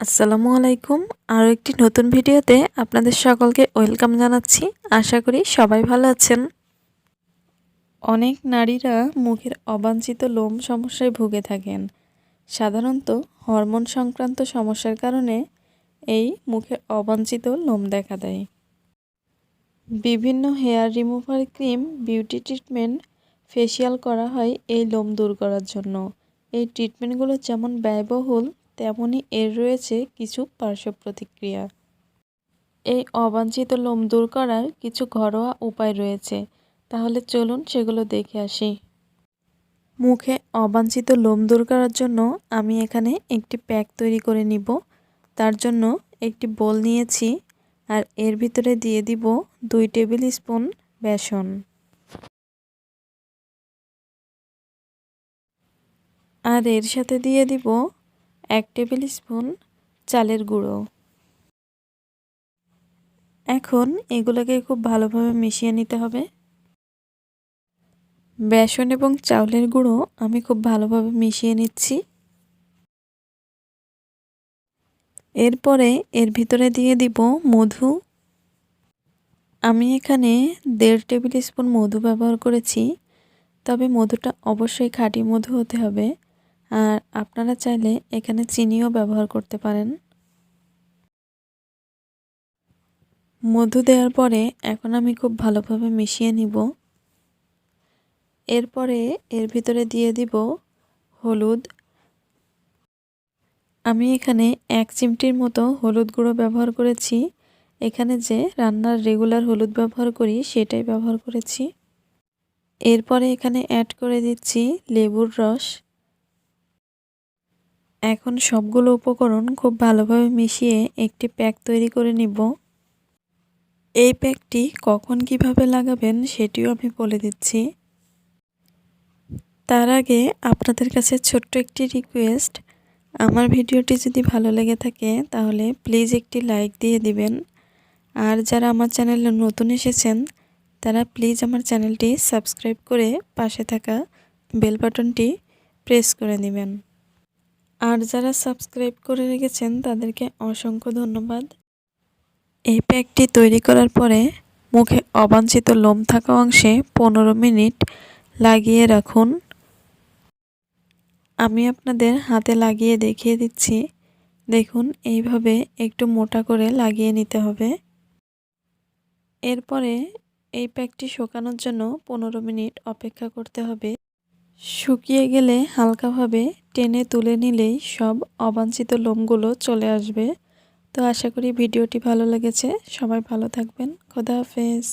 আসসালামু আলাইকুম। আরও একটি নতুন ভিডিওতে আপনাদের সকলকে ওয়েলকাম জানাচ্ছি। আশা করি সবাই ভালো আছেন। অনেক নারীরা মুখের অবাঞ্ছিত লোম সমস্যায় ভুগে থাকেন। সাধারণত হরমোন সংক্রান্ত সমস্যার কারণে এই মুখের অবাঞ্ছিত লোম দেখা দেয়। বিভিন্ন hair remover cream, beauty treatment, facial করা হয় এই লোম দূর করার জন্য। এই ট্রিটমেন্টগুলো যেমন ব্যয়বহুল, তেমনই এর রয়েছে কিছু পার্শ্ব প্রতিক্রিয়া। এই অবাঞ্ছিত লোম দূর করার কিছু ঘরোয়া উপায় রয়েছে, তাহলে চলুন সেগুলো দেখে আসি। মুখে অবাঞ্ছিত লোম দূর করার জন্য আমি এখানে একটি প্যাক তৈরি করে নিব। তার জন্য একটি বোল নিয়েছি, আর এর ভিতরে দিয়ে দিব 2 টেবিল স্পুন বেসন। আর এর সাথে দিয়ে দিব 1 টেবিল স্পুন চালের গুঁড়ো। এখন এগুলোকে খুব ভালোভাবে মিশিয়ে নিতে হবে। বেসন এবং চাউলের গুঁড়ো আমি খুব ভালোভাবে মিশিয়ে নিচ্ছি। এরপরে এর ভিতরে দিয়ে দিব মধু। আমি এখানে 1.5 টেবিল স্পুন মধু ব্যবহার করেছি, তবে মধুটা অবশ্যই খাঁটি মধু হতে হবে। আর আপনারা চাইলে এখানে চিনিও ব্যবহার করতে পারেন। মধু দেওয়ার পরে এখন আমি খুব ভালোভাবে মিশিয়ে নিব। এরপরে এর ভিতরে দিয়ে দিব হলুদ। আমি এখানে 1 চিমটির মতো হলুদ গুঁড়ো ব্যবহার করেছি। এখানে যে রান্নার রেগুলার হলুদ ব্যবহার করি সেটাই ব্যবহার করেছি। এরপরে এখানে অ্যাড করে দিচ্ছি লেবুর রস। এখন সবগুলো উপকরণ খুব ভালোভাবে মিশিয়ে একটি প্যাক তৈরি করে নিব। এই প্যাকটি কখন কিভাবে লাগাবেন সেটিও আমি বলে দিচ্ছি। তার আগে আপনাদের কাছে ছোট্ট একটি রিকোয়েস্ট, আমার ভিডিওটি যদি ভালো লেগে থাকে তাহলে প্লিজ একটি লাইক দিয়ে দিবেন। আর যারা আমার চ্যানেলে নতুন এসেছেন তারা প্লিজ আমার চ্যানেলটি সাবস্ক্রাইব করে পাশে থাকা বেল বাটনটি প্রেস করে দিবেন। আর যারা সাবস্ক্রাইব করে রেখেছেন তাদেরকে অসংখ্য ধন্যবাদ। এই প্যাকটি তৈরি করার পরে মুখে অবাঞ্ছিত লোম থাকা অংশে 15 মিনিট লাগিয়ে রাখুন। আমি আপনাদের হাতে লাগিয়ে দেখিয়ে দিচ্ছি। দেখুন, এইভাবে একটু মোটা করে লাগিয়ে নিতে হবে। এরপরে এই প্যাকটি শুকানোর জন্য 15 মিনিট অপেক্ষা করতে হবে। শুকিয়ে গেলে হালকাভাবে টেনে তুলে নিলেই সব অবাঞ্ছিত লোমগুলো চলে আসবে। তো আশা করি ভিডিওটি ভালো লেগেছে। সবাই ভালো থাকবেন। খোদা হাফেজ।